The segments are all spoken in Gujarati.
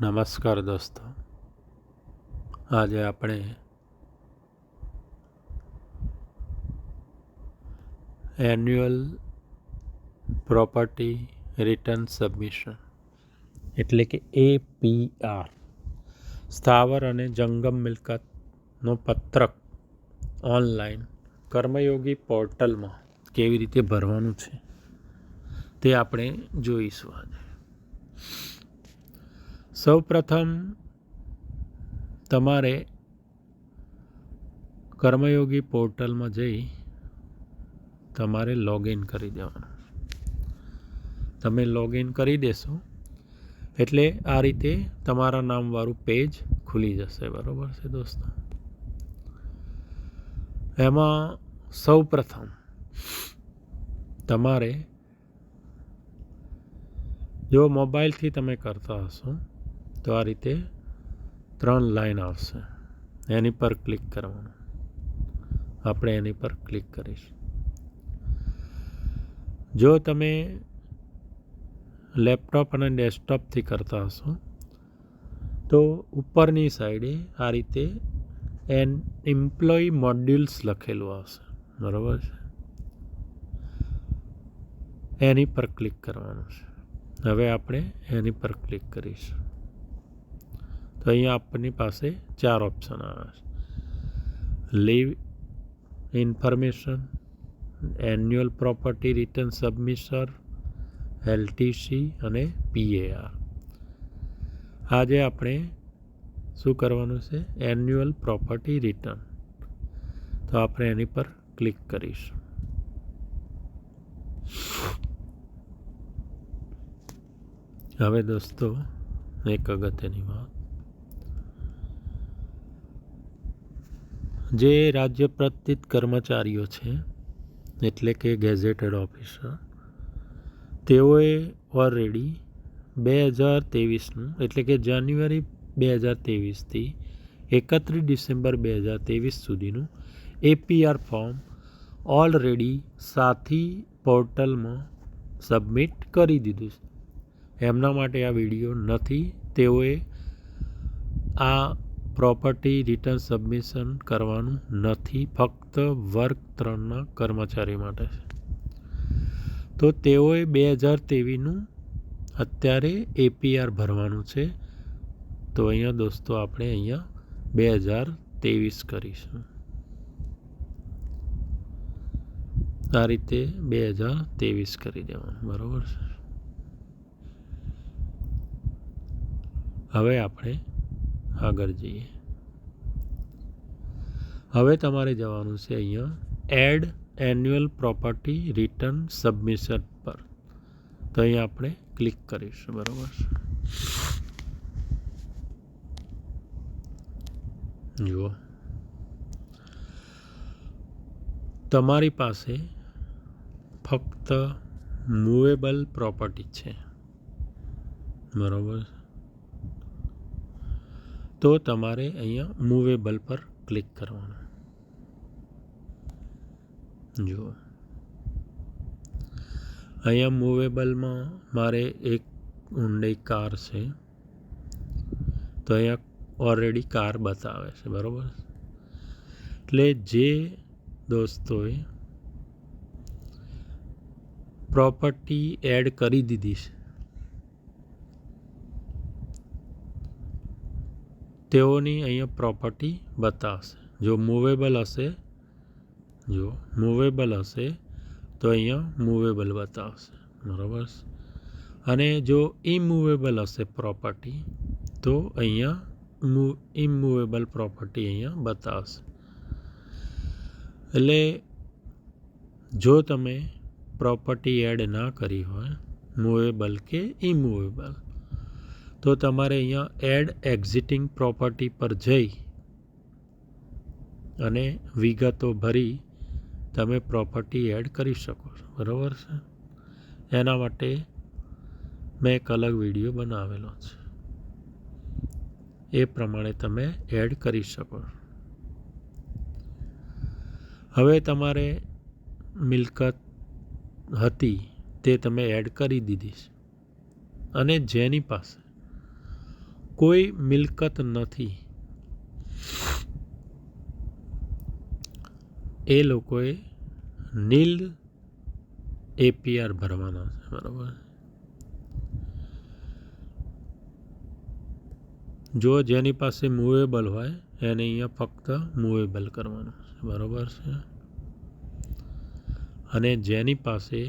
નમસ્કાર દોસ્તો, આજે આપણે એન્યુઅલ પ્રોપર્ટી રિટર્ન સબમિશન એટલે કે APR સ્થાવર અને જંગમ મિલકતનો પત્રક ઓનલાઈન કર્મયોગી પોર્ટલમાં કેવી રીતે ભરવાનું છે તે આપણે જોઈશું. આજે સૌ પ્રથમ તમારે કર્મયોગી પોર્ટલમાં જઈ તમારે લોગિન કરી દેવાનું. તમે લોગિન કરી દેશો એટલે આ રીતે તમારા નામવાળું પેજ ખુલી જશે. બરાબર છે દોસ્તો? એમાં સૌ પ્રથમ તમારે જો મોબાઈલથી તમે કરતા હશો તો આ રીતે 3 લાઈન આવશે, એની પર ક્લિક કરવાનું. આપણે એની પર ક્લિક કરીશું. જો તમે લેપટોપ અને ડેસ્કટોપથી કરતા હશો તો ઉપરની સાઈડે આ રીતે એમ્પ્લોયી મોડ્યુલ્સ લખેલું આવશે. બરાબર છે? એની પર ક્લિક કરવાનું છે. હવે આપણે એની પર ક્લિક કરીશું તો અહીંયા આપણી પાસે 4 ઓપ્શન આવે છે: leave information, annual property return submission, LTC અને PAR. આજે આપણે શું કરવાનું છે? Annual property return. તો આપણે એની પર ક્લિક કરીશું. હવે દોસ્તો, એક અગત્યની વાત, જે રાજ્ય પ્રતિત કર્મચારીઓ છે એટલે કે ગેઝેટેડ ઓફિસર, તેઓએ ઓલરેડી 2023નું એટલે કે જાન્યુઆરી 2023થી 31 ડિસેમ્બર 2023 સુધીનું APR ફોર્મ ઓલરેડી સાથી પોર્ટલમાં સબમિટ કરી દીધું છે. એમના માટે આ વિડીયો નથી. તેઓએ આ પ્રોપર્ટી રિટર્ન સબમિશન કરવાનું નથી, ફક્ત વર્ગ 3ના કર્મચારી માટે છે. તો તેઓએ 2023નું અત્યારે APR ભરવાનું છે. તો અહીંયા દોસ્તો આપણે અહીંયા 2023 કરીશું. આ રીતે 2023 કરી દેવાનું. બરાબર છે? હવે આપણે આગળ જઈએ. હવે તમારે જવાનું છે અહીંયા add annual property return submission પર. તો અહીંયા આપણે ક્લિક કરીશું. બરાબર છે? જુઓ, તમારી પાસે ફક્ત મૂવેબલ પ્રોપર્ટી છે. બરાબર? તો તમારે અહીંયા મૂવેબલ પર ક્લિક કરવાનું. જુઓ, અહીંયા મૂવેબલમાં મારે એક Hyundai કાર છે. તો અહીંયા ઓલરેડી કાર બતાવે છે. બરાબર? એટલે જે દોસ્તોએ પ્રોપર્ટી એડ કરી દીધી છે તેઓની અહીંયા પ્રોપર્ટી બતાવશે. જો મૂવેબલ હશે તો અહીંયા મૂવેબલ બતાવશે. બરાબર? અને જો ઇમૂવેબલ હશે પ્રોપર્ટી તો અહીંયા ઇમૂવેબલ પ્રોપર્ટી અહીંયા બતાવશે. એટલે જો તમે પ્રોપર્ટી એડ ના કરી હોય, મૂવેબલ કે ઇમૂવેબલ, તો તમારે અહીંયા એડ એક્ઝિટિંગ પ્રોપર્ટી પર જઈ અને વિગતો ભરી તમે પ્રોપર્ટી એડ કરી શકો છો. બરાબર છે? એના માટે મેં એક અલગ વિડીયો બનાવેલો છે. એ પ્રમાણે તમે એડ કરી શકો. હવે તમારે મિલકત હતી તે તમે એડ કરી દીધી છે અને જેની પાસે કોઈ મિલકત નથી એ લોકોએ નીલ APR ભરવાના છે, બરાબર. જો જેની પાસે મૂવેબલ હોય એને અહીંયા ફક્ત મૂવેબલ કરવાનું છે, બરાબર છે. અને જેની પાસે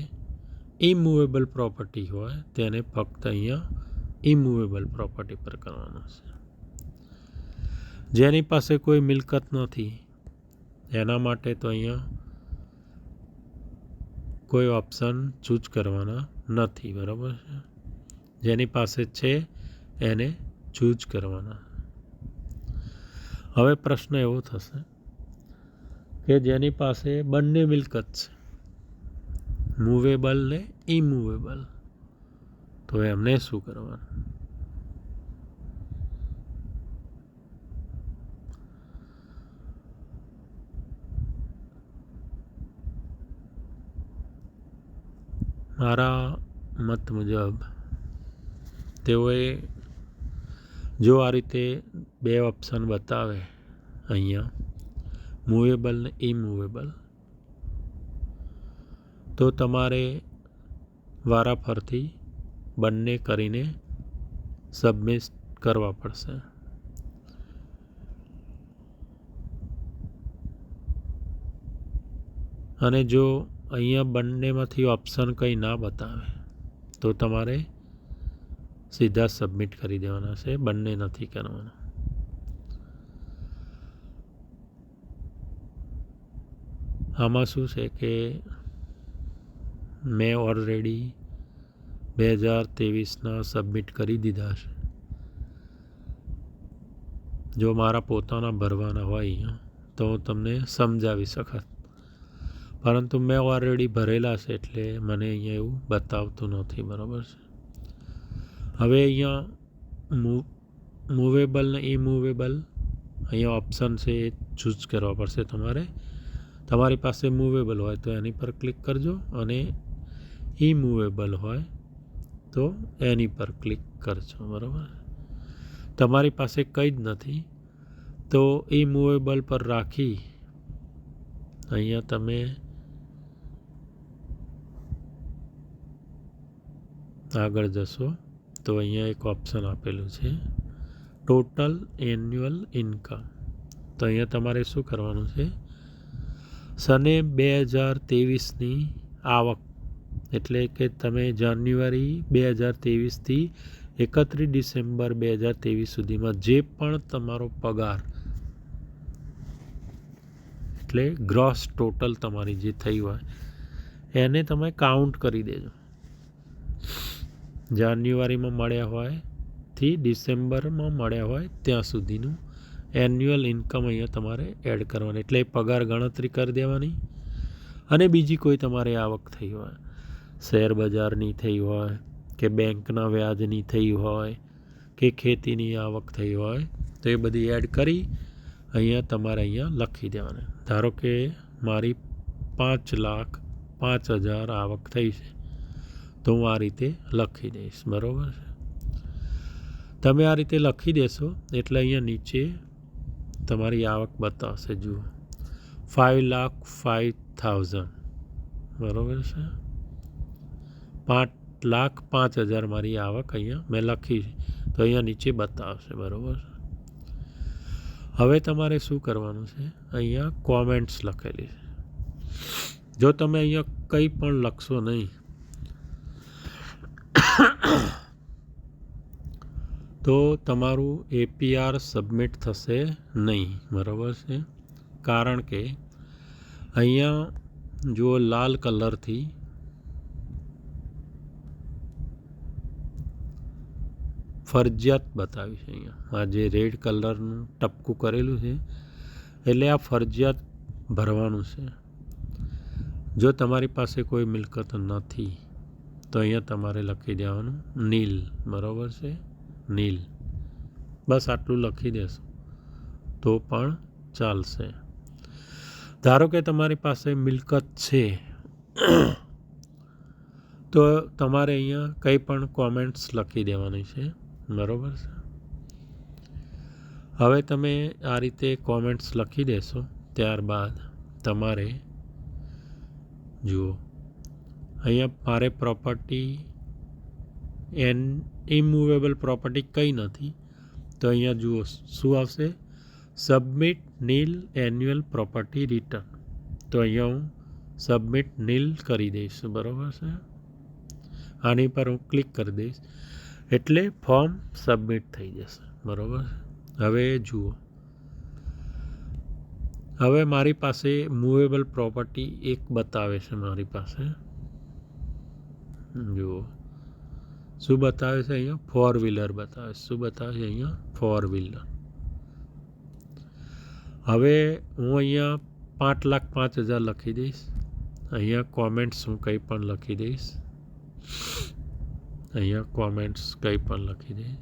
ઇમૂવેબલ પ્રોપર્ટી હોય તેને ફક્ત અહીંયા ઇમૂવેબલ પ્રોપર્ટી પર કરવાનું છે. જેની પાસે કોઈ મિલકત નથી એના માટે તો અહીંયા કોઈ ઓપ્શન ચૂઝ કરવાના નથી, બરાબર છે. જેની પાસે છે એને ચૂઝ કરવાના. હવે પ્રશ્ન એવો થશે કે જેની પાસે બંને મિલકત છે, મૂવેબલ ને ઇમૂવેબલ, તો એમને શું કરવાનું? મારા મત મુજબ તેઓએ જો આ રીતે બે ઓપ્શન બતાવે અહીંયા મૂવેબલ ને ઇમૂવેબલ, તો તમારે વારાફરતી બંને કરીને સબમિટ કરવા પડશે. અને જો અહીંયા બંનેમાંથી ઓપ્શન કંઈ ના બતાવે તો તમારે સીધા સબમિટ કરી દેવાના છે, બંને નથી કરવાના. આમાં શું છે કે મેં ઓલરેડી 2023ના સબમિટ કરી દીધા છે. જો મારા પોતાના ભરવાના હોય અહીંયા તો હું તમને સમજાવી શકત, પરંતુ મેં ઓલરેડી ભરેલા છે એટલે મને અહીંયા એવું બતાવતું નથી, બરાબર છે. હવે અહીંયા મૂવેબલ ને ઇમૂવેબલ અહીંયા ઓપ્શન છે એ ચૂઝ કરવા પડશે તમારે. તમારી પાસે મૂવેબલ હોય તો એની પર ક્લિક કરજો અને ઇમૂવેબલ હોય તો એની પર ક્લિક કરજો, બરાબર. તમારી પાસે કંઈ જ નથી તો ઇમૂવેબલ પર રાખી અહીંયા તમે આગળ જશો તો અહીંયા એક ઓપ્શન આપેલું છે ટોટલ એન્યુઅલ ઇન્કમ. તો અહીંયા તમારે શું કરવાનું છે? સને 2023ની આવક, એટલે કે તમે જાન્યુઆરી 2023થી 31 ડિસેમ્બર 2023 સુધીમાં જે પણ તમારો પગાર, એટલે ગ્રોસ ટોટલ તમારી જે થઈ હોય એને તમે કાઉન્ટ કરી દેજો. જાન્યુઆરીમાં મળ્યા હોય થી ડિસેમ્બરમાં મળ્યા હોય ત્યાં સુધીનું એન્યુઅલ ઇન્કમ અહીંયા તમારે એડ કરવાની, એટલે પગાર ગણતરી કરી દેવાની. અને બીજી કોઈ તમારે આવક થઈ હોય, શેર બજારની થઈ હોય કે બેંકના વ્યાજની થઈ હોય કે ખેતીની આવક થઈ હોય તો એ બધી એડ કરી અહીંયા તમારે અહીંયા લખી દેવાની. ધારો કે મારી 5,05,000 આવક થઈ છે તો હું આ રીતે લખી દઈશ, બરાબર છે. તમે આ રીતે લખી દેશો એટલે અહીંયા નીચે તમારી આવક બતાવશે, જુઓ 5,05,000, બરાબર છે. 5,05,000 મારી આવક અહીંયા મેં લખી તો અહીંયા નીચે બતાવશે, બરાબર. હવે તમારે શું કરવાનું છે? અહીંયા કોમેન્ટ્સ લખેલી છે. જો તમે અહીંયા કંઈ પણ લખશો નહીં તો તમારું APR સબમિટ થશે નહીં, બરાબર છે. કારણ કે અહીંયા જો લાલ કલરથી ફરજિયાત બતાવી છે, અહીંયા આ જે રેડ કલરનું ટપકું કરેલું છે એટલે આ ફરજિયાત ભરવાનું છે. જો તમારી પાસે કોઈ મિલકત નથી તો અહીંયા તમારે લખી દેવાનું નીલ, બરાબર છે, નીલ. બસ આટલું લખી દેશો તો પણ ચાલશે. ધારો કે તમારી પાસે મિલકત છે તો તમારે અહીંયા કંઈ પણ કોમેન્ટ્સ લખી દેવાની છે, બરાબર છે. હવે તમે આ રીતે કોમેન્ટ્સ લખી દેશો. ત્યારબાદ તમારે જુઓ અહીંયા મારે પ્રોપર્ટી ઇમૂવેબલ પ્રોપર્ટી કંઈ નથી, તો અહીંયા જુઓ શું આવશે, સબમિટ નીલ એન્યુઅલ પ્રોપર્ટી રિટર્ન. તો અહીંયા હું સબમિટ નીલ કરી દઈશ. બરાબર છે. આની પર હું ક્લિક કરી દઈશ એટલે ફોર્મ સબમિટ થઈ જશે. બરાબર. હવે જુઓ, હવે મારી પાસે મૂવેબલ પ્રોપર્ટી એક બતાવે છે. મારી પાસે જુઓ શું બતાવે છે, અહીંયા 4 વ્હીલર બતાવે છે. શું બતાવે છે અહીંયા 4 વ્હીલર. હવે હું અહીંયા 5,05,000 લખી દઈશ. અહીંયા કોમેન્ટ્સ હું કંઈ પણ લખી દઈશ. અહીંયા કોમેન્ટ્સ કંઈ પણ લખી દઈશ.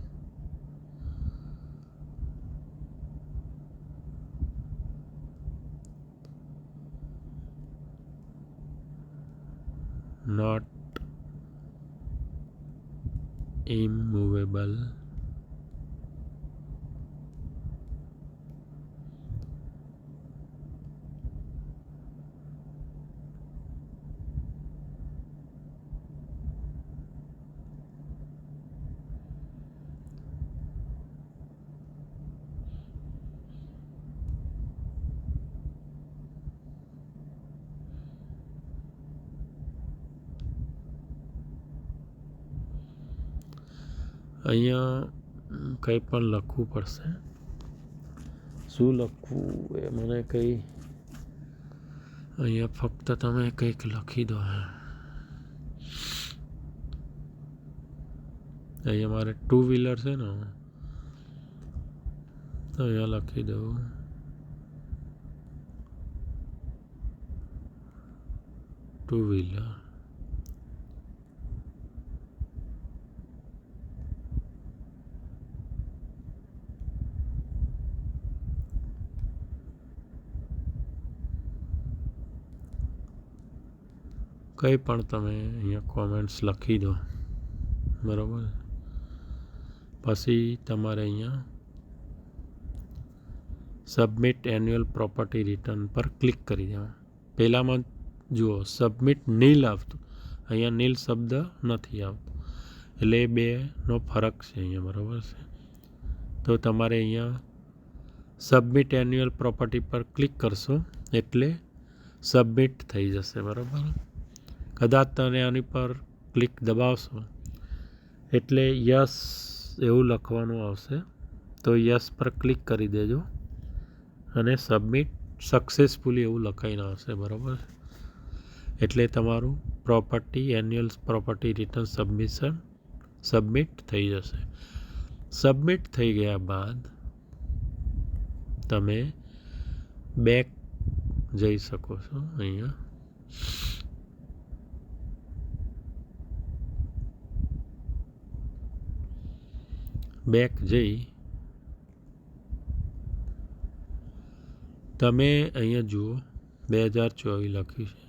not immovable અહીંયા કંઈ પણ લખવું પડશે. શું લખવું એ મને કંઈ, અહીંયા ફક્ત તમે કંઈક લખી દો. અહીંયા મારે 2 વ્હીલર છે ને, તો અહીંયા લખી દઉં 2 વ્હીલર. કંઈ પણ તમે અહીંયા કોમેન્ટ્સ લખી દો. બરાબર. પછી તમારે અહીંયા સબમિટ એન્યુઅલ પ્રોપર્ટી રિટર્ન પર ક્લિક કરી દેવા. પહેલાંમાં જુઓ સબમિટ નીલ આવતું, અહીંયા નીલ શબ્દ નથી આવતો, એટલે એ બેનો ફરક છે અહીંયા. બરાબર છે. તો તમારે અહીંયા સબમિટ એન્યુઅલ પ્રોપર્ટી પર ક્લિક કરશો એટલે સબમિટ થઈ જશે. બરાબર. કદાચ તમે આની પર ક્લિક દબાવશો એટલે યસ એવું લખવાનું આવશે, તો યસ પર ક્લિક કરી દેજો અને સબમિટ સક્સેસફુલી એવું લખાઈને આવશે. બરાબર. એટલે તમારું property annual property return submit થઈ જશે. સબમિટ થઈ ગયા બાદ તમે બેક જઈ શકો છો. અહીંયા બેક જઈ તમે અહીંયા જુઓ 2024 લખ્યું છે,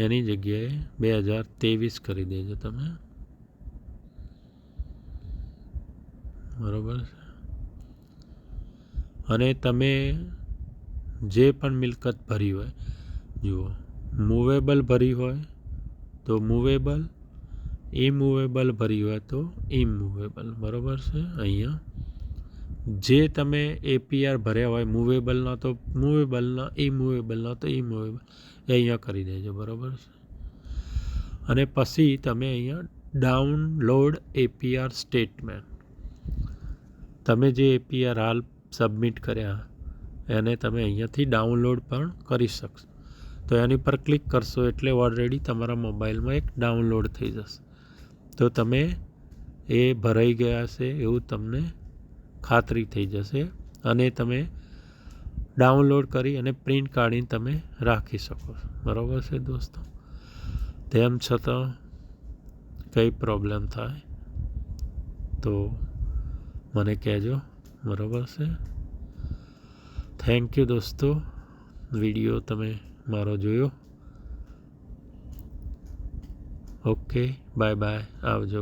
એની જગ્યાએ 2023 કરી દેજો તમે. બરાબર. અને તમે જે પણ મિલકત ભરી હોય, જુઓ મૂવેબલ ભરી હોય તો મૂવેબલ, ઇમૂવેબલ ભરી હોય તો ઇમૂવેબલ. બરાબર છે. અહીંયા જે તમે APR ભર્યા હોય મૂવેબલના તો મૂવેબલના, ઇમૂવેબલના તો ઇમૂવેબલ, એ અહીંયા કરી દેજો. બરાબર છે. અને પછી તમે અહીંયા ડાઉનલોડ APR સ્ટેટમેન્ટ, તમે જે APR હાલ સબમિટ કર્યા એને તમે અહીંયાથી ડાઉનલોડ પણ કરી શકશો. તો એની પર ક્લિક કરશો એટલે ઓલરેડી તમારા મોબાઈલમાં એક ડાઉનલોડ થઈ જશે. તો તમે એ ભરાઈ ગયા છે એવું તમને ખાતરી થઈ જશે અને તમે ડાઉનલોડ કરી અને પ્રિન્ટ કાઢીને તમે રાખી શકો છો. બરાબર છે દોસ્તો. તેમ છતાં કંઈ પ્રોબ્લેમ થાય તો મને કહેજો. બરાબર છે. થેન્ક યુ દોસ્તો, વિડીયો તમે મારો જોયો. ઓકે, બાય બાય, આવજો.